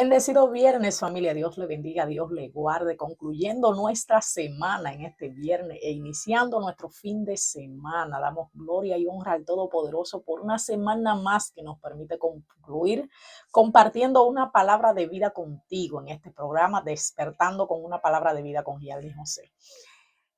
Bendecido viernes, familia. Dios le bendiga, Dios le guarde. Concluyendo nuestra semana en este viernes e iniciando nuestro fin de semana, damos gloria y honra al Todopoderoso por una semana más que nos permite concluir compartiendo una palabra de vida contigo en este programa, Despertando con una palabra de vida con Gianni José.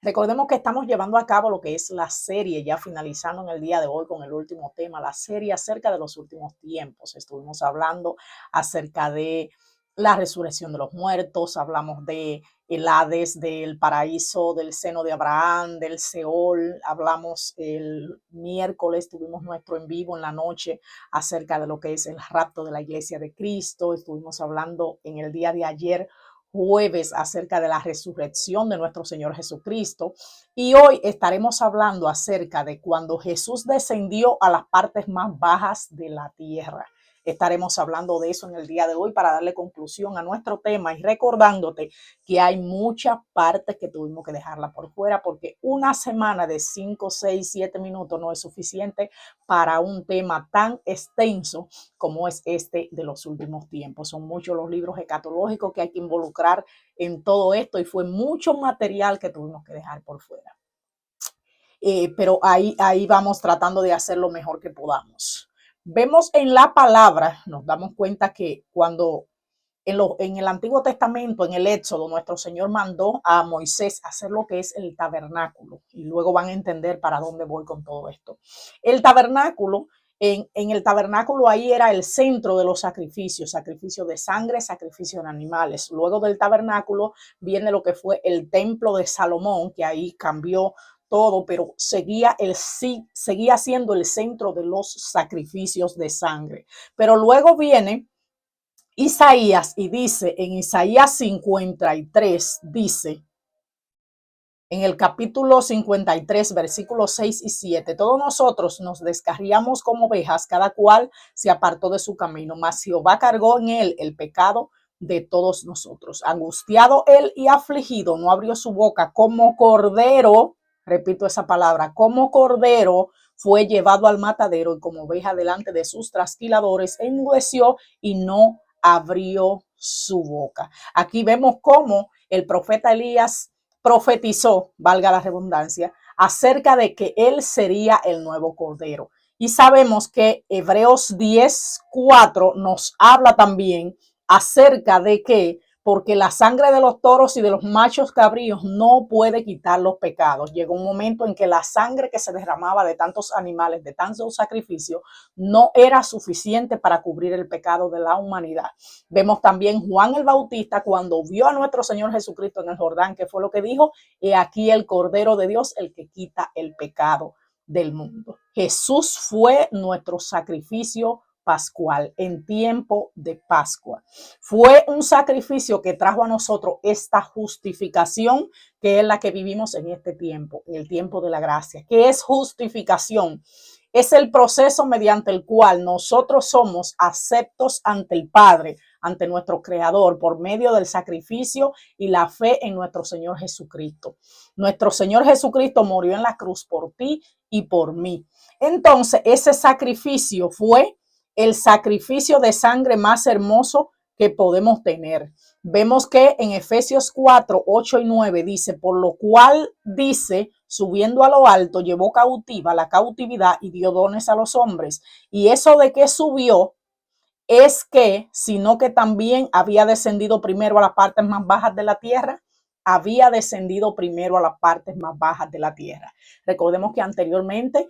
Recordemos que estamos llevando a cabo lo que es la serie, ya finalizando en el día de hoy con el último tema, la serie acerca de los últimos tiempos. Estuvimos hablando acerca de la resurrección de los muertos, hablamos de el Hades, del paraíso, del seno de Abraham, del Seol. Hablamos el miércoles, tuvimos nuestro en vivo en la noche acerca de lo que es el rapto de la iglesia de Cristo. Estuvimos hablando en el día de ayer, jueves, acerca de la resurrección de nuestro Señor Jesucristo, y hoy estaremos hablando acerca de cuando Jesús descendió a las partes más bajas de la tierra. Estaremos hablando de eso en el día de hoy para darle conclusión a nuestro tema y recordándote que hay muchas partes que tuvimos que dejarla por fuera porque una semana de 5, 6, 7 minutos no es suficiente para un tema tan extenso como es este de los últimos tiempos. Son muchos los libros escatológicos que hay que involucrar en todo esto y fue mucho material que tuvimos que dejar por fuera. Pero ahí vamos tratando de hacer lo mejor que podamos. Vemos en la palabra, nos damos cuenta que cuando en el Antiguo Testamento, en el Éxodo, nuestro Señor mandó a Moisés a hacer lo que es el tabernáculo. Y luego van a entender para dónde voy con todo esto. El tabernáculo, en el tabernáculo ahí era el centro de los sacrificios, sacrificio de sangre, sacrificio de animales. Luego del tabernáculo viene lo que fue el templo de Salomón, que ahí cambió todo, pero seguía siendo el centro de los sacrificios de sangre. Pero luego viene Isaías y dice en Isaías 53, dice en el capítulo 53, versículos 6 y 7, todos nosotros nos descarriamos como ovejas, cada cual se apartó de su camino, mas Jehová cargó en él el pecado de todos nosotros. Angustiado él y afligido, no abrió su boca, como cordero, repito esa palabra, como cordero fue llevado al matadero y como oveja delante de sus trasquiladores, enmudeció y no abrió su boca. Aquí vemos cómo el profeta Elías profetizó, valga la redundancia, acerca de que él sería el nuevo cordero. Y sabemos que Hebreos 10:4 nos habla también acerca de que porque la sangre de los toros y de los machos cabríos no puede quitar los pecados. Llegó un momento en que la sangre que se derramaba de tantos animales, de tantos sacrificios, no era suficiente para cubrir el pecado de la humanidad. Vemos también Juan el Bautista cuando vio a nuestro Señor Jesucristo en el Jordán, que fue lo que dijo: he aquí el Cordero de Dios, el que quita el pecado del mundo. Jesús fue nuestro sacrificio pascual en tiempo de Pascua. Fue un sacrificio que trajo a nosotros esta justificación que es la que vivimos en este tiempo, en el tiempo de la gracia. ¿Qué es justificación? Es el proceso mediante el cual nosotros somos aceptos ante el Padre, ante nuestro Creador, por medio del sacrificio y la fe en nuestro Señor Jesucristo. Nuestro Señor Jesucristo murió en la cruz por ti y por mí. Entonces, ese sacrificio fue el sacrificio de sangre más hermoso que podemos tener. Vemos que en Efesios 4, 8 y 9 dice, por lo cual dice, subiendo a lo alto, llevó cautiva la cautividad y dio dones a los hombres. Y eso de que subió es que, sino que también había descendido primero a las partes más bajas de la tierra, había descendido primero a las partes más bajas de la tierra. Recordemos que anteriormente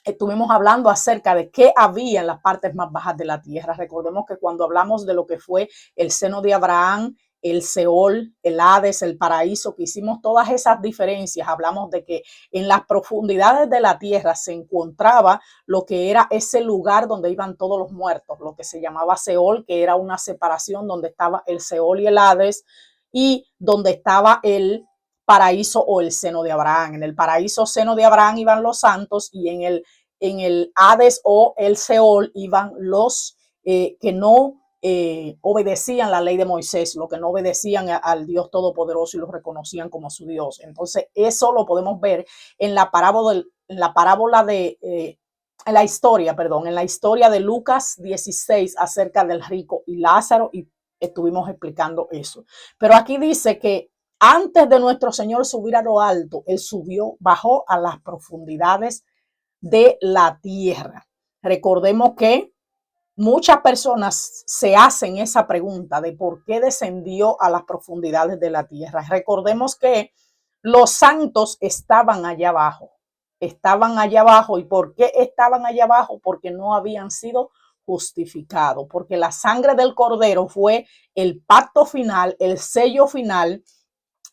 estuvimos hablando acerca de qué había en las partes más bajas de la tierra. Recordemos que cuando hablamos de lo que fue el seno de Abraham, el Seol, el Hades, el paraíso, que hicimos todas esas diferencias, hablamos de que en las profundidades de la tierra se encontraba lo que era ese lugar donde iban todos los muertos, lo que se llamaba Seol, que era una separación donde estaba el Seol y el Hades, y donde estaba el paraíso o el seno de Abraham. En el paraíso, seno de Abraham, iban los santos, y en el Hades o el Seol iban los que no obedecían la ley de Moisés, los que no obedecían al Dios Todopoderoso y lo reconocían como su Dios. Entonces, eso lo podemos ver en la parábola de en la historia, perdón, en la historia de Lucas 16 acerca del rico y Lázaro y estuvimos explicando eso. Pero aquí dice que antes de nuestro Señor subir a lo alto, Él subió, bajó a las profundidades de la tierra. Recordemos que muchas personas se hacen esa pregunta de por qué descendió a las profundidades de la tierra. Recordemos que los santos estaban allá abajo. ¿Y por qué estaban allá abajo? Porque no habían sido justificados, porque la sangre del cordero fue el pacto final, el sello final,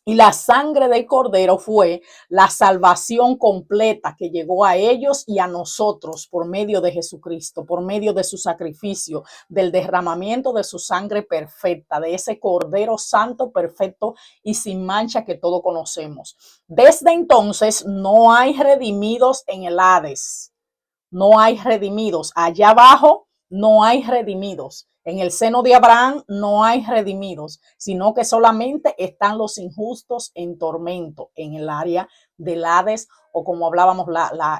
y la sangre del cordero fue la salvación completa que llegó a ellos y a nosotros por medio de Jesucristo, por medio de su sacrificio, del derramamiento de su sangre perfecta, de ese cordero santo, perfecto y sin mancha que todos conocemos. Desde entonces no hay redimidos en el Hades, no hay redimidos. Allá abajo no hay redimidos. En el seno de Abraham no hay redimidos, sino que solamente están los injustos en tormento en el área del Hades o como hablábamos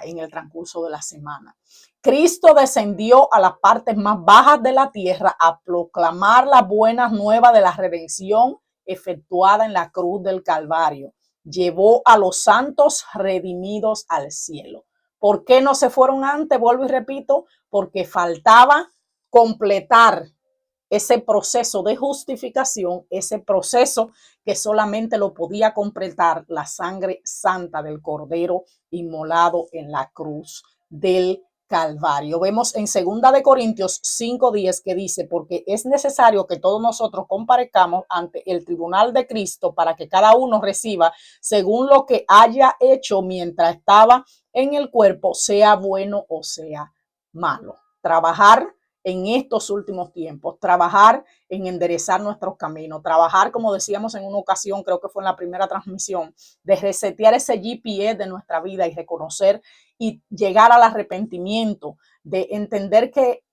en el transcurso de la semana. Cristo descendió a las partes más bajas de la tierra a proclamar las buenas nuevas de la redención efectuada en la cruz del Calvario. Llevó a los santos redimidos al cielo. ¿Por qué no se fueron antes? Vuelvo y repito, porque faltaba completar ese proceso de justificación, ese proceso que solamente lo podía completar la sangre santa del Cordero inmolado en la cruz del Calvario. Vemos en 2 Corintios 5:10 que dice, porque es necesario que todos nosotros comparezcamos ante el tribunal de Cristo para que cada uno reciba según lo que haya hecho mientras estaba en el cuerpo, sea bueno o sea malo. Trabajar en estos últimos tiempos, trabajar en enderezar nuestros caminos, trabajar, como decíamos en una ocasión, creo que fue en la primera transmisión, de resetear ese GPS de nuestra vida y reconocer y llegar al arrepentimiento, de entender que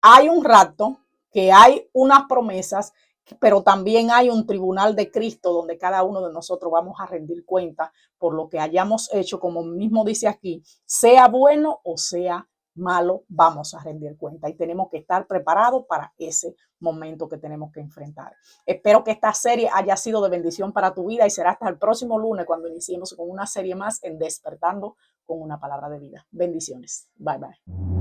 hay un rapto, que hay unas promesas, pero también hay un tribunal de Cristo donde cada uno de nosotros vamos a rendir cuenta por lo que hayamos hecho, como mismo dice aquí, sea bueno o sea malo, vamos a rendir cuenta y tenemos que estar preparados para ese momento que tenemos que enfrentar. Espero que esta serie haya sido de bendición para tu vida y será hasta el próximo lunes cuando iniciemos con una serie más en Despertando con una palabra de vida. Bendiciones. Bye bye.